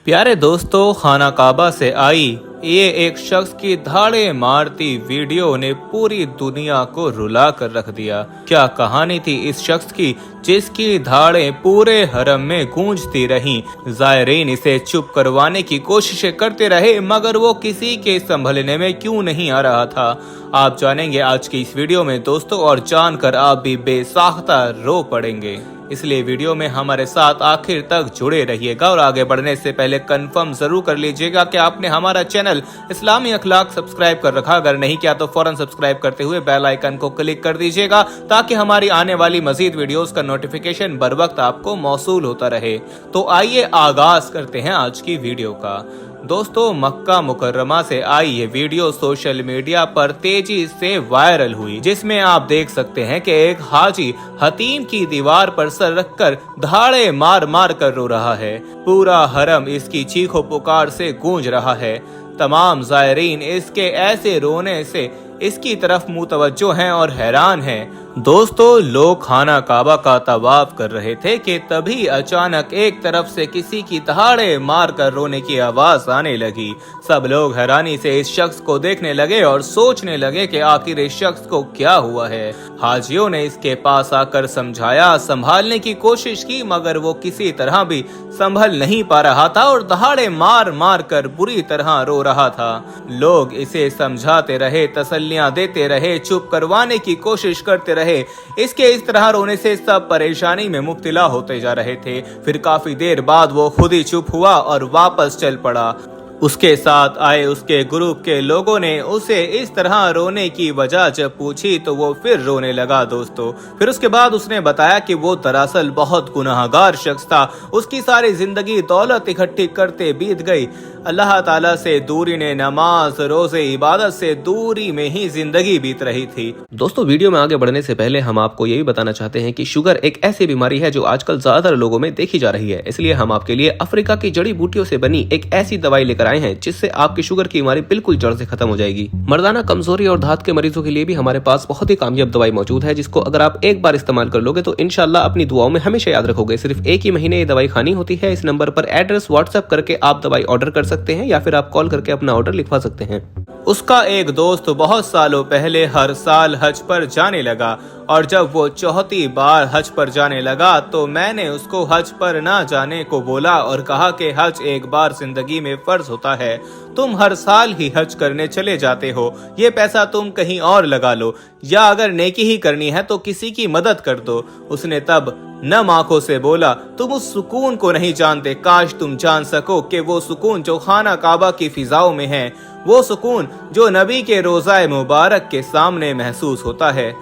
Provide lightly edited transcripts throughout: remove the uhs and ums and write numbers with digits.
प्यारे दोस्तों, खाना काबा से आई ये एक शख्स की धाड़े मारती वीडियो ने पूरी दुनिया को रुला कर रख दिया। क्या कहानी थी इस शख्स की जिसकी धाड़ें पूरे हरम में गूंजती रहीं। ज़ायरीन इसे चुप करवाने की कोशिशें करते रहे मगर वो किसी के संभलने में क्यों नहीं आ रहा था। आप जानेंगे आज की इस वीडियो में दोस्तों, और जानकर आप भी बेसाख्ता रो पड़ेंगे। इसलिए वीडियो में हमारे साथ आखिर तक जुड़े रहिएगा। और आगे बढ़ने से पहले कंफर्म जरूर कर लीजिएगा कि आपने हमारा चैनल इस्लामी अखलाक सब्सक्राइब कर रखा। अगर नहीं किया तो फौरन सब्सक्राइब करते हुए बेल आइकन को क्लिक कर दीजिएगा ताकि हमारी आने वाली मजीद वीडियोस का नोटिफिकेशन बर वक्त आपको मौसूल होता रहे। तो आइए आगाज करते हैं आज की वीडियो का। दोस्तों, मक्का मुकर्रमा से आई ये वीडियो सोशल मीडिया पर तेजी से वायरल हुई, जिसमें आप देख सकते हैं कि एक हाजी हतीम की दीवार पर सर रखकर धाड़े मार मार कर रो रहा है। पूरा हरम इसकी चीखों पुकार से गूंज रहा है। तमाम ज़ायरीन इसके ऐसे रोने से इसकी तरफ मुतवज्जो हैं और हैरान हैं। दोस्तों, लोग खाना काबा का तवाफ कर रहे थे कि तभी अचानक एक तरफ से किसी की दहाड़े मार कर रोने की आवाज आने लगी। सब लोग हैरानी से इस शख्स को देखने लगे और सोचने लगे कि आखिर इस शख्स को क्या हुआ है। हाजियों ने इसके पास आकर समझाया, संभालने की कोशिश की मगर वो किसी तरह भी संभल नहीं पा रहा था और दहाड़े मार मार कर बुरी तरह रो रहा था। लोग इसे समझाते रहे, तसल्लियां देते रहे, चुप करवाने की कोशिश करते रहे। इसके इस तरह रोने से सब परेशानी में मुब्तला होते जा रहे थे। फिर काफी देर बाद वो खुद ही चुप हुआ और वापस चल पड़ा। उसके साथ आए उसके ग्रुप के लोगों ने उसे इस तरह रोने की वजह जब पूछी तो वो फिर रोने लगा दोस्तों। फिर उसके बाद उसने बताया कि वो दरअसल बहुत गुनाहगार शख्स था। उसकी सारी जिंदगी दौलत इकट्ठी करते बीत गई। अल्लाह ताला से दूरी ने नमाज, रोजे, इबादत से दूरी में ही जिंदगी बीत रही थी। दोस्तों, वीडियो में आगे बढ़ने से पहले हम आपको यही बताना चाहते हैं कि शुगर एक ऐसी बीमारी है जो आजकल ज्यादातर लोगों में देखी जा रही है। इसलिए हम आपके लिए अफ्रीका की जड़ी बूटियों से बनी एक ऐसी दवाई लेकर आए हैं जिससे आपकी शुगर की बीमारी बिल्कुल जड़ से खत्म हो जाएगी। मर्दाना कमजोरी और धात के मरीजों के लिए भी हमारे पास बहुत ही कामयाब दवाई मौजूद है, जिसको अगर आप एक बार इस्तेमाल कर लोगे तो इंशाल्लाह अपनी दुआओं में हमेशा याद रखोगे। सिर्फ एक ही महीने ये दवाई खानी होती है। इस नंबर पर एड्रेस व्हाट्सएप करके आप दवाई ऑर्डर कर सकते हैं या फिर आप कॉल करके अपना ऑर्डर लिखवा सकते हैं। उसका एक दोस्त बहुत सालों पहले हर साल हज पर जाने लगा और जब वो चौथी बार हज पर जाने लगा तो मैंने उसको हज पर ना जाने को बोला और कहा कि हज एक बार जिंदगी में फर्ज होता है। तुम हर साल ही हज करने चले जाते हो, ये पैसा तुम कहीं और लगा लो या अगर नेकी ही करनी है तो किसी की मदद कर दो। उसने तब नम आंखों से बोला, तुम उस सुकून को नहीं जानते। काश तुम जान सको कि वो सुकून जो खाना काबा की फिजाओं में है, वो सुकून जो नबी के रोज़ाए मुबारक के सामने महसूस होता है।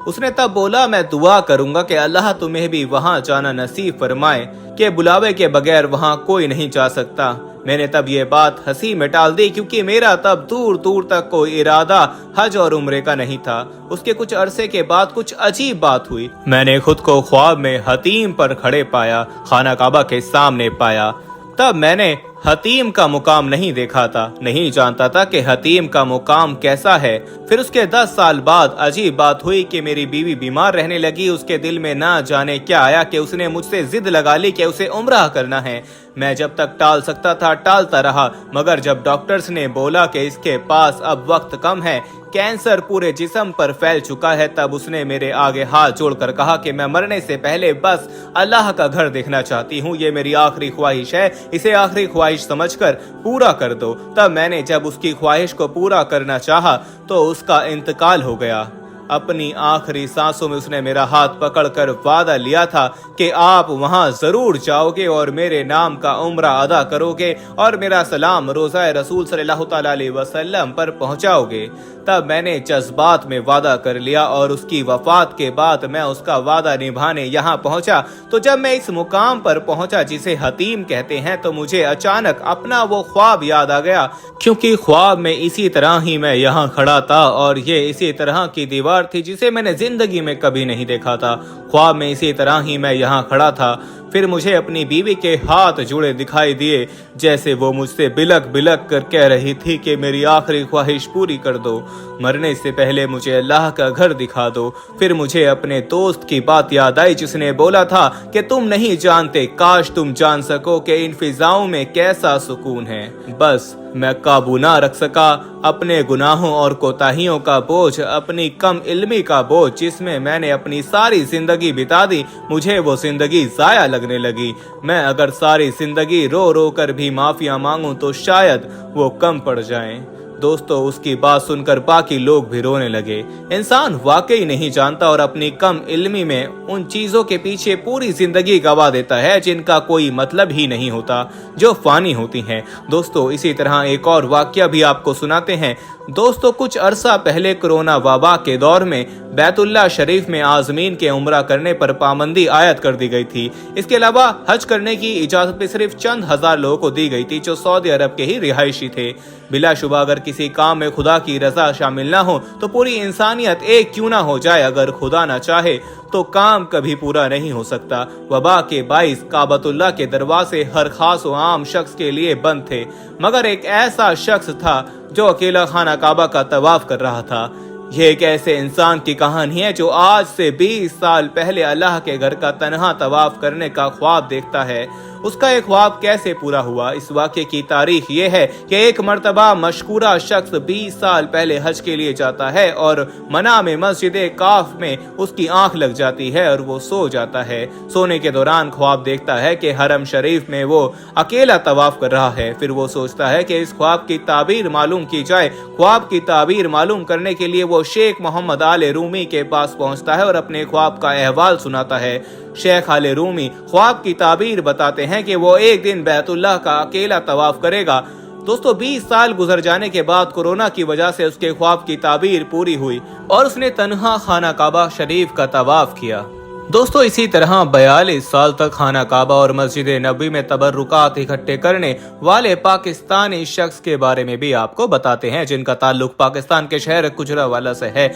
उसने तब बोला, मैं दुआ करूंगा कि अल्लाह तुम्हें भी वहां जाना नसीब फरमाए कि बुलावे के बगैर वहां कोई नहीं जा सकता। मैंने तब ये बात हंसी में टाल दी क्योंकि मेरा तब दूर दूर तक कोई इरादा हज और उम्रे का नहीं था। उसके कुछ अरसे के बाद कुछ अजीब बात हुई। मैंने खुद को ख्वाब में हतीम पर खड़े पाया, खाना काबा के सामने पाया। तब मैंने हतीम का मुकाम नहीं देखा था, नहीं जानता था कि हतीम का मुकाम कैसा है। फिर उसके 10 साल बाद अजीब बात हुई कि मेरी बीवी बीमार रहने लगी। उसके दिल में ना जाने क्या आया कि उसने मुझसे जिद लगा ली कि उसे उम्रा करना है। मैं जब तक टाल सकता था टालता रहा, मगर जब डॉक्टर्स ने बोला कि इसके पास अब वक्त कम है, कैंसर पूरे जिस्म पर फैल चुका है, तब उसने मेरे आगे हाथ जोड़कर कहा कि मैं मरने से पहले बस अल्लाह का घर देखना चाहती हूँ। ये मेरी आखिरी ख्वाहिश है, इसे आखिरी ख्वाहिश समझकर पूरा कर दो। तब मैंने जब उसकी ख्वाहिश को पूरा करना चाहा तो उसका इंतकाल हो गया। अपनी आखिरी सांसों में उसने मेरा हाथ पकड़कर वादा लिया था कि आप वहां जरूर जाओगे और मेरे नाम का उम्रा अदा करोगे और मेरा सलाम रोज़ाए रसूल सल्लल्लाहु अलैहि वसल्लम पर पहुंचाओगे। तब मैंने जज्बात में वादा कर लिया और उसकी वफात के बाद मैं उसका वादा निभाने यहाँ पहुंचा। तो जब मैं इस मुकाम पर पहुंचा जिसे हतीम कहते हैं तो मुझे अचानक अपना वो ख्वाब याद आ गया, क्योंकि ख्वाब में इसी तरह ही मैं यहाँ खड़ा था और ये इसी तरह की दीवार थी जिसे मैंने जिंदगी में कभी नहीं देखा था। ख्वाब में इसी तरह ही मैं यहाँ खड़ा था। फिर मुझे अपनी बीवी के हाथ जुड़े दिखाई दिए, जैसे वो मुझसे बिलक बिलक कर कह रही थी कि मेरी आखिरी ख्वाहिश पूरी कर दो, मरने से पहले मुझे अल्लाह का घर दिखा दो। फिर मुझे अपने दोस्त की बात याद आई जिसने बोला था कि तुम नहीं जानते, काश तुम जान सको कि इन फिजाओं में कैसा सुकून है। बस मैं काबू ना रख सका। अपने गुनाहों और कोताहियों का बोझ, अपनी कम इल्मी का बोझ जिसमें मैंने अपनी सारी जिंदगी बिता दी, मुझे वो जिंदगी जाया लगने लगी। मैं अगर सारी जिंदगी रो रो कर भी माफिया मांगूं तो शायद वो कम पड़ जाएं। दोस्तों, उसकी बात सुनकर बाकी लोग भी रोने लगे। इंसान वाकई नहीं जानता और अपनी कम इल्मी में उन चीजों के पीछे पूरी जिंदगी गवा देता है जिनका कोई मतलब ही नहीं होता, जो फानी होती हैं। दोस्तों, इसी तरह एक और वाकया भी आपको सुनाते हैं। दोस्तों, कुछ अरसा पहले कोरोना वबा के दौर में बैतुल्लाह शरीफ में आज़मीन के उम्रा करने पर पाबंदी आयद कर दी गई थी। इसके अलावा हज करने की इजाजत भी सिर्फ चंद हजार लोगों को दी गई थी जो सऊदी अरब के ही रिहायशी थे। बिलाशुबा अगर किसी काम में खुदा की रजा शामिल ना हो तो पूरी इंसानियत एक क्यों ना हो जाए, अगर खुदा ना चाहे तो काम कभी पूरा नहीं हो सकता। वबा के बाइस काबतुल्लाह के दरवाजे हर खास व आम शख्स के लिए बंद थे, मगर एक ऐसा शख्स था जो अकेला खाना काबा का तवाफ कर रहा था। ये एक ऐसे इंसान की कहानी है जो आज से 20 साल पहले अल्लाह के घर का तन्हा तवाफ करने का ख्वाब देखता है। उसका एक ख्वाब कैसे पूरा हुआ, इस वाक़े की तारीख ये है कि एक मर्तबा मशकूरा शख्स 20 साल पहले हज के लिए जाता है और मना में मस्जिद काफ में उसकी आंख लग जाती है और वो सो जाता है। सोने के दौरान ख्वाब देखता है कि हरम शरीफ में वो अकेला तवाफ कर रहा है। फिर वो सोचता है कि इस ख्वाब की ताबीर मालूम की जाए। ख्वाब की ताबीर मालूम करने के लिए वो शेख मोहम्मद आले रूमी के पास पहुंचता है और अपने ख्वाब का अहवाल सुनाता है। शेख आले रूमी ख्वाब की ताबीर बताते हैं कि वो एक दिन बैतुल्लाह का अकेला तवाफ करेगा। दोस्तों, 20 साल गुजर जाने के बाद कोरोना की वजह से उसके ख्वाब की ताबीर पूरी हुई और उसने तन्हा खाना काबा शरीफ का तवाफ किया। दोस्तों, इसी तरह 42 साल तक खाना काबा और मस्जिद नबी में तबर्रुकात इकट्ठे करने वाले पाकिस्तानी शख्स के बारे में भी आपको बताते हैं, जिनका ताल्लुक पाकिस्तान के शहर गुजरावाला से है।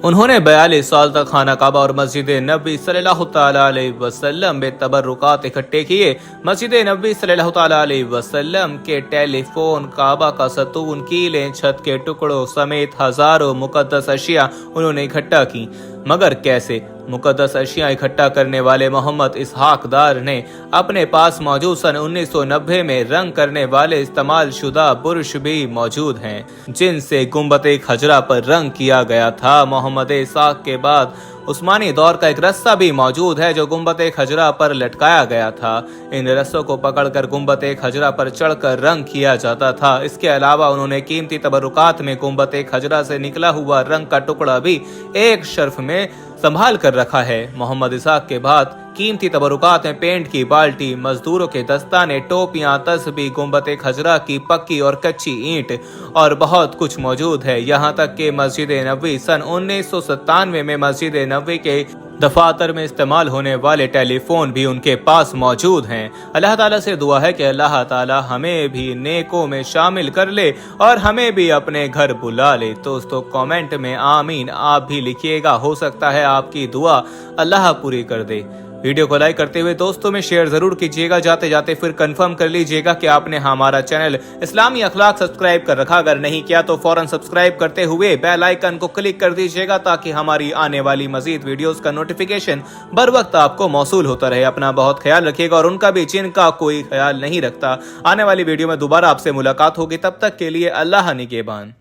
उन्होंने 42 साल तक खाना काबा और मस्जिद नबी सल्लल्लाहु तआला अलैहि वसल्लम में तबर्रुकात इकट्ठे किए। मस्जिद नबी सल्लल्लाहु तआला अलैहि वसल्लम के टेलीफोन, काबा का सतून, कीलें, छत के टुकड़ों समेत हजारों मुकद्दस अशिया उन्होंने इकट्ठा की। मगर कैसे? मुकद्दस अशिया इकट्ठा करने वाले मोहम्मद इसहाक डार ने अपने पास मौजूद सन 1990 में रंग करने वाले इस्तेमाल शुदा बुरश भी मौजूद हैं, जिनसे गुंबद खजरा पर रंग किया गया था। मोहम्मद इसहाक के बाद उस्मानी दौर का एक रस्सा भी मौजूद है जो गुंबद खजरा पर लटकाया गया था। इन रस्सों को पकड़कर गुंबद खजरा पर चढ़कर रंग किया जाता था। इसके अलावा उन्होंने कीमती तबरुकात में गुंबद खजरा से निकला हुआ रंग का टुकड़ा भी एक शर्फ में संभाल कर रखा है। मोहम्मद इसहाक के बाद कीमती तबरुकात में पेंट की बाल्टी, मजदूरों के दस्ताने, टोपियां, तस्बीह, गुंबद खजरा की पक्की और कच्ची ईंट और बहुत कुछ मौजूद है। यहाँ तक कि मस्जिद नबवी सन 1997 में मस्जिद नबवी के दफातर में इस्तेमाल होने वाले टेलीफोन भी उनके पास मौजूद हैं। अल्लाह ताला से दुआ है कि अल्लाह ताला हमें भी नेकों में शामिल कर ले और हमें भी अपने घर बुला ले। दोस्तों, कमेंट में आमीन आप भी लिखिएगा, हो सकता है आपकी दुआ अल्लाह पूरी कर दे। वीडियो को लाइक करते हुए दोस्तों में शेयर जरूर कीजिएगा। जाते जाते फिर कंफर्म कर लीजिएगा कि आपने हमारा चैनल इस्लामी अखलाक सब्सक्राइब कर रखा। अगर नहीं किया तो फौरन सब्सक्राइब करते हुए बेल आइकन को क्लिक कर दीजिएगा ताकि हमारी आने वाली मजीद वीडियोस का नोटिफिकेशन बर वक्त आपको मौसूल होता रहे। अपना बहुत ख्याल रखिएगा और उनका भी जिनका कोई ख्याल नहीं रखता। आने वाली वीडियो में दोबारा आपसे मुलाकात होगी, तब तक के लिए अल्लाह निगहबान।